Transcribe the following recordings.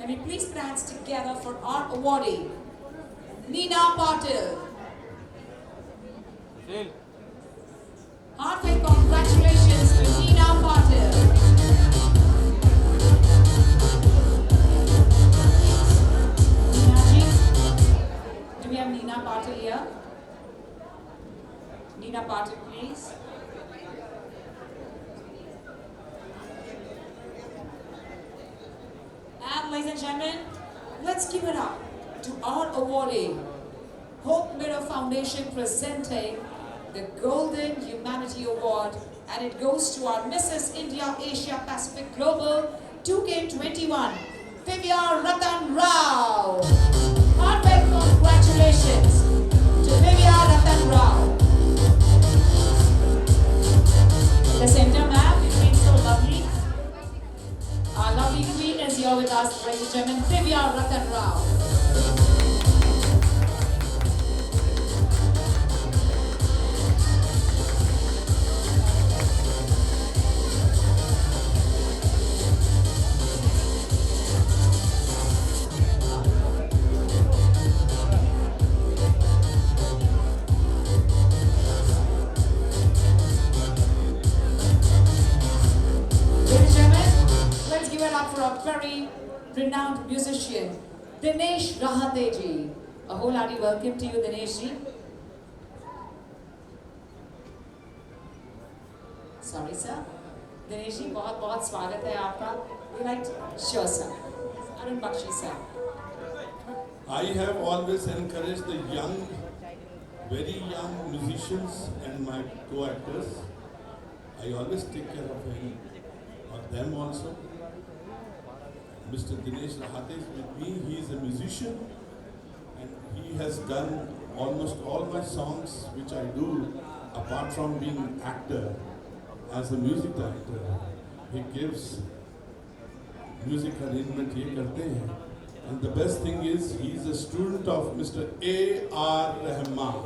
Can we please put hands together for our awardee, Neena Patil. Heartfelt congratulations to Neena Patil. Neena ji, do we have Neena Patil here? Neena Patil, please. And ladies and gentlemen, let's give it up to our awardee, Hope Mirror Foundation, presenting the Golden Humanity Award, and it goes to our Mrs. India Asia Pacific Global 2K21, Divya Ratan Rao. Heartfelt congratulations to Divya Ratan Rao. At the center, ma'am, you've been so lovely. Our lovely queen is here with us, ladies and gentlemen, Divya Ratan Rao. For a very renowned musician, Dinesh Rahate ji. A wholehearty welcome to you, Dinesh ji. Sorry, sir. Dinesh ji, बहुत स्वागत है आपका. We like to... Sure, sir. Arun Bakshi, sir. I have always encouraged the young, very young musicians and my co-actors. I always take care of them also. Mr. Dinesh Rahate is with me. He is a musician and he has done almost all my songs which I do, apart from being an actor, as a music director. He gives music arrangement, ye karte hain. And the best thing is, he is a student of Mr. A.R. Rahman.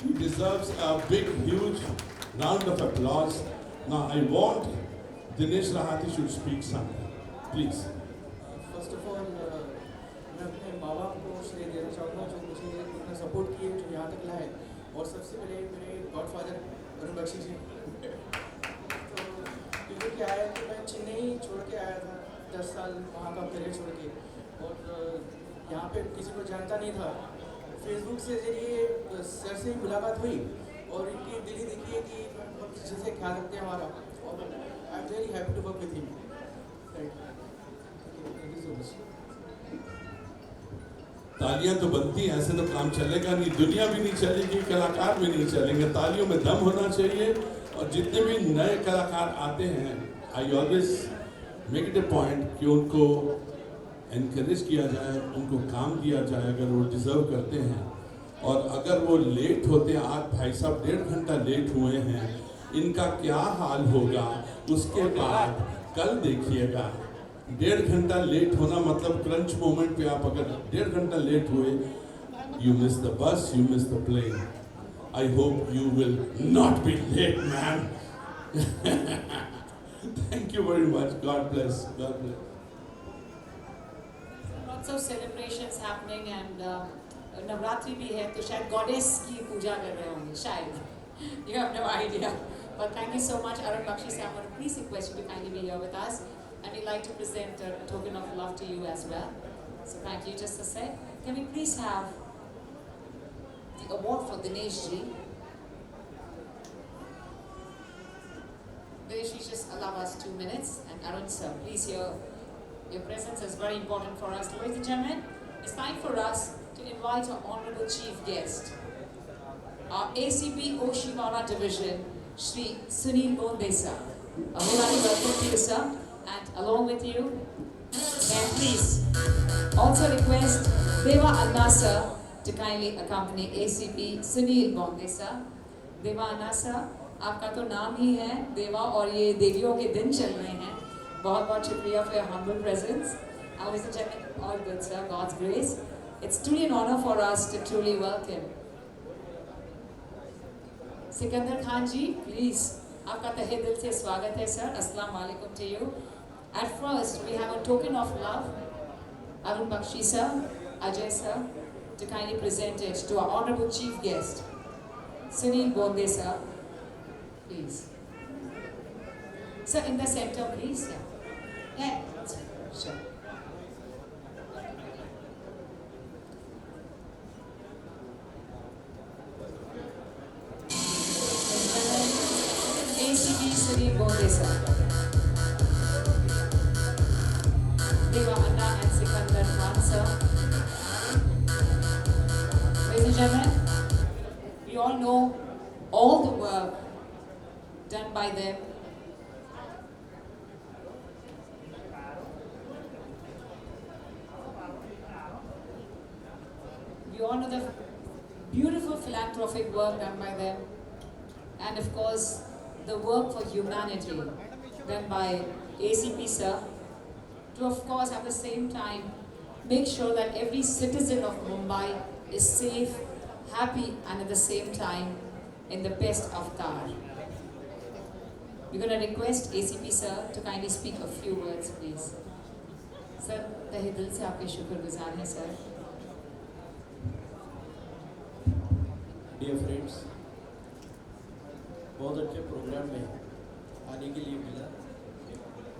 He deserves a big, huge round of applause. Now I want Dinesh Rahate should speak something. Please. First of all, मैं अपने माँ बाप को श्रेय देना चाहूँगा जो मुझे इतना सपोर्ट किए, जो यहाँ तक लाए, और सबसे पहले मेरे गॉडफादर अरुण बख्शी जी। तो क्योंकि क्या है कि मैं चेन्नई छोड़ के आया था 10 साल वहाँ का करियर छोड़ के, और यहाँ पे किसी को जानता नहीं था। फेसबुक से जरिए सर से ही मुलाकात हुई और इनकी दिली दिखी है कि बहुत अच्छे से ख्याल रखते हैं हमारा, और I am very happy to work with him. तालियां तो बनती हैं, ऐसे तो काम चलेगा नहीं, दुनिया भी नहीं चलेगी, कलाकार भी नहीं चलेंगे। तालियों में दम होना चाहिए। और जितने भी नए कलाकार आते हैं, I always make it A point कि उनको एनकरेज किया जाए, उनको काम दिया जाए अगर वो डिज़र्व करते हैं। और अगर वो लेट होते हैं, आज भाई साहब 1.5 घंटा लेट हुए हैं, इनका क्या हाल होगा उसके बाद कल देखिएगा। 1.5 घंटा लेट होना मतलब क्रंच मोमेंट पे आप अगर 1.5 घंटा लेट हुए, you miss the bus, you miss the plane. I hope you will not be late man. Thank you very much. God bless, God bless. Lots of celebrations happening and Navratri भी है, तो शायद goddess की पूजा कर रहे होंगे शायद. You have no idea. But thank you so much, Arun Bakshi sir. I want to please request you to kindly be here with us. And we'd like to present a token of love to you as well. So thank you. Just a sec. Can we please have the award for Dinesh ji? Dinesh ji, just allow us 2 minutes. And Arun sir, please, your presence is very important for us. Ladies and gentlemen, it's time for us to invite our honorable chief guest, our ACP Oshiwara Division, Shri Sunil Bondesa. A wholehearty welcome to you, sir. And along with you, may I please also request Deva Anna sir to kindly accompany ACP Sunil Bondesa. Deva Anna sir, आपका तो नाम ही है देवा, और ये देवियों के दिन चल रहे हैं. बहुत बहुत शुक्रिया for your humble presence. Ladies and gentlemen, all good sir, God's grace. It's truly an honor for us to truly welcome Sikandar Khan ji, please. आपका तहे दिल से स्वागत है सर. अस्सलाम वालेकुम to you. At first, we have a token of love, Arun Bakshi sir, Ajay sir, to kindly present it to our honorable chief guest, Sunil Bonde sir, please. Sir, in the center, please. Yeah, sure. ACP Sunil Bonde sir. Deva Anna and Sikandar Khan sir. Ladies and gentlemen, we all know all the work done by them. We all know the beautiful philanthropic work done by them, and of course, the work for humanity done by ACP sir, to of course at the same time make sure that every citizen of Mumbai is safe, happy, and at the same time in the best avatar. We're going to request ACP sir to kindly speak a few words, please. Sir, तहे दिल से आपके शुक्रगुजार हैं sir. Dear friends, बहुत अच्छे programme में आने के लिए मिला,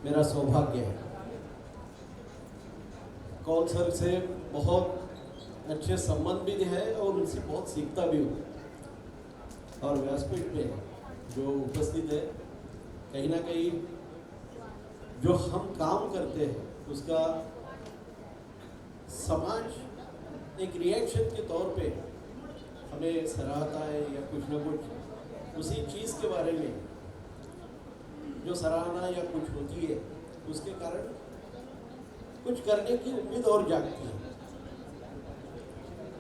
मेरा सौभाग्य है. कौल सर से बहुत अच्छे संबंध भी है और उनसे बहुत सीखता भी हूँ. और व्यासपीठ में जो उपस्थित है, कहीं ना कहीं जो हम काम करते हैं उसका समाज एक रिएक्शन के तौर पे हमें सराहता है या कुछ ना कुछ उसी चीज़ के बारे में जो सराहना या कुछ होती है उसके कारण कुछ करने की उम्मीद और जागती है.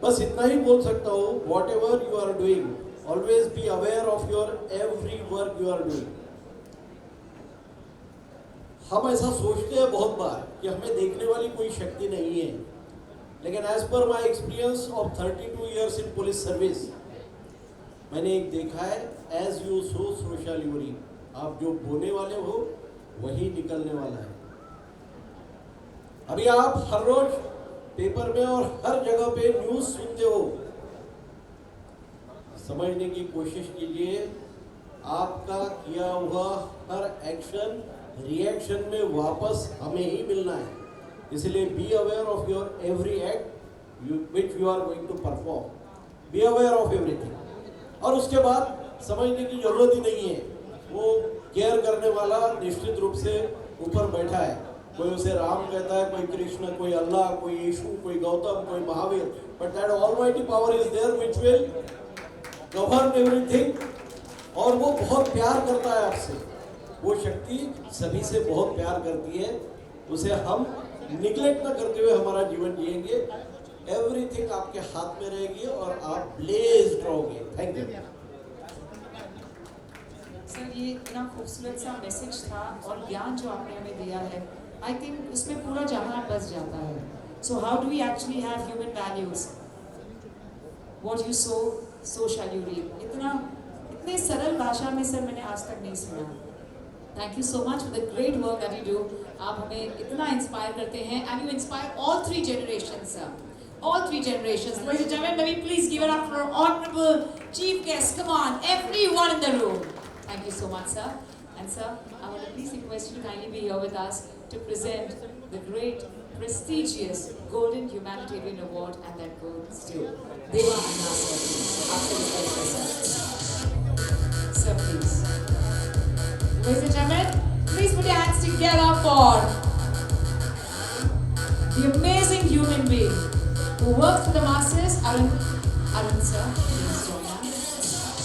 बस इतना ही बोल सकता हूँ, whatever you are doing, always be aware of your every work you are doing. हम ऐसा सोचते हैं बहुत बार कि हमें देखने वाली कोई शक्ति नहीं है, लेकिन as per my experience of 32 years in police service, मैंने एक देखा है, as you sow so shall you reap. आप जो बोने वाले हो वही निकलने वाला है. अभी आप हर रोज पेपर में और हर जगह पे न्यूज सुनते हो, समझने की कोशिश कीजिए. आपका किया हुआ हर एक्शन रिएक्शन में वापस हमें ही मिलना है. इसलिए be aware of your every act which you are going to perform. Be aware of everything. और उसके बाद समझने की जरूरत ही नहीं है, वो केयर करने वाला निश्चित रूप से ऊपर बैठा है. कोई उसे राम कहता है, कोई कृष्ण, कोई अल्लाह, कोई यीशु, कोई गौतम, कोई Mahavir, but that almighty power is there which will govern everything. और वो बहुत प्यार करता है आपसे. वो शक्ति सभी से बहुत प्यार करती है. उसे हम निगलेक्ट न करते हुए हमारा जीवन जिएंगे. एवरीथिंग आपके हाथ में रहेगी और आप ब्लेज्ड रहोगे. Thank you sir. ये इतना खूबसूरत सा मैसेज था और ज्ञान जो आपने हमें दिया है, आई थिंक उसमें पूरा जहां बस जाता है. So how do we actually have human values? What you so so shall you reap. इतने सरल भाषा में सर मैंने आज तक नहीं सुना. Thank you so much for the great work that you do. आप हमें इतना इंस्पायर करते हैं, and you inspire all 3 generations sir. All 3 generations. Ladies and gentlemen, may we please give it up for our honorable chief guest. Come on, everyone in the room. Thank you so much, sir. And sir, I want to please request you to kindly be here with us to present the great, prestigious Golden Humanitarian Award, and that goes to Deva Anna, sir. After the pleasure, sir. Sir, please. Ladies and gentlemen, please put your hands together for the amazing human being who works for the masses, Arun sir. Please join us.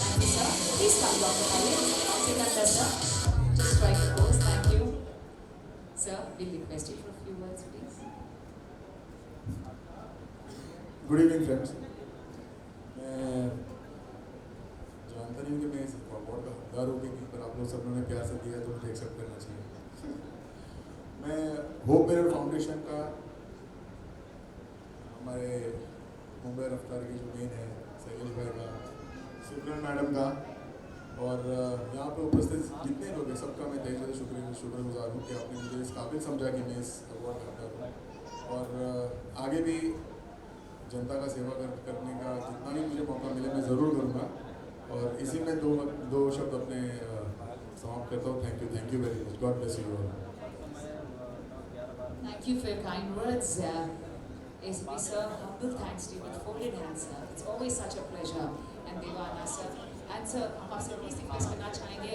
Thank you, sir. Please come, Dr. Khalid. Sikandar sir, just strike a pose. Thank you. Sir, we'll request you for a few words, please. Good evening friends. मैं जानता नहीं हूँ कि मैं इस award का हकदार हूँ कि पर आप लोग सब लोगों ने प्यार से दिया तो मुझे एक्सेप्ट करना चाहिए. मैं होप मिरर फाउंडेशन का, हमारे मुंबई रफ्तार के जो मेन है शैलेश भाई का, सिमरन मैडम का और यहाँ पे उपस्थित जितने लोग हैं सबका मैं तहे दिल से शुक्रगुजार हूँ कि आपने मुझे इस काबिल समझा कि मैं इस अवार्ड हकदार हूँ। और आगे भी जनता का सेवा करने का जितना भी मुझे मौका मिले मैं ज़रूर करूँगा। और इसी में दो शब्द अपने समाप्त करता हूँ। Thank you very much. God bless you all. Thank you for your kind words. ACP sir, humble thanks to you with folded hands, sir. It's always such a pleasure. And Devana sir. And sir, हम आपसे please request करना चाहेंगे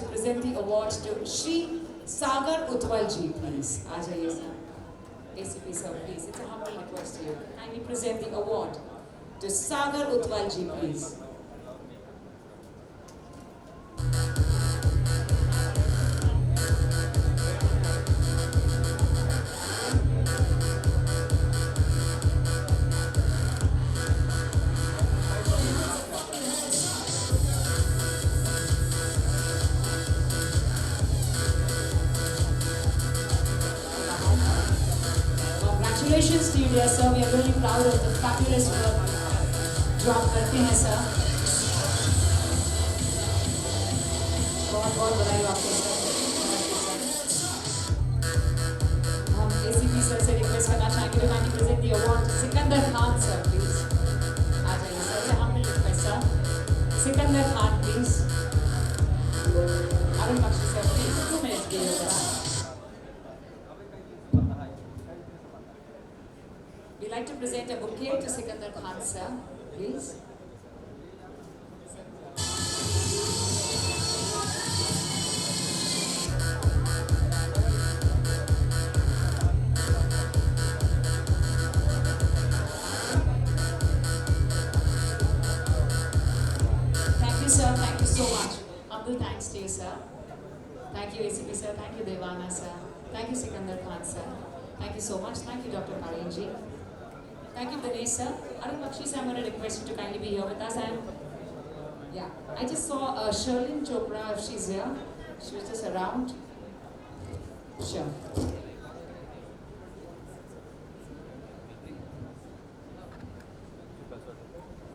to present the award to Shri Sagar Utwal ji, please. आ जाइए sir. ACP sir, please. It's a humble request to you. Kindly present the award to Sagar Utwal ji, please. Congratulations to you, dear sir. We are really proud of the fabulous work जो आप करते हैं sir. बहुत बहुत बधाई आपको sir. हम ACP sir से रिक्वेस्ट करना चाहेंगे to kindly present the award to Sikandar Khan sir, please. आ जाइए sir. It's a humble request sir. Sikandar Khan, please. Arun Bakshi sir, please. 2 minutes के लिए जरा. We'd like to present a bouquet to Sikandar Khan sir, please. Thank you sir, thank you so much. Humble thanks to you sir. Thank you ACP sir, thank you Devana sir. Thank you Sikandar Khan sir. Thank you so much. Thank you Dr. Karin ji. Thank you, Dinesh sir. Arun Bakshi sir, I'm going to request you to kindly be here with us. And yeah, I just saw Sherlyn Chopra, if she's here. She was just around. Sure.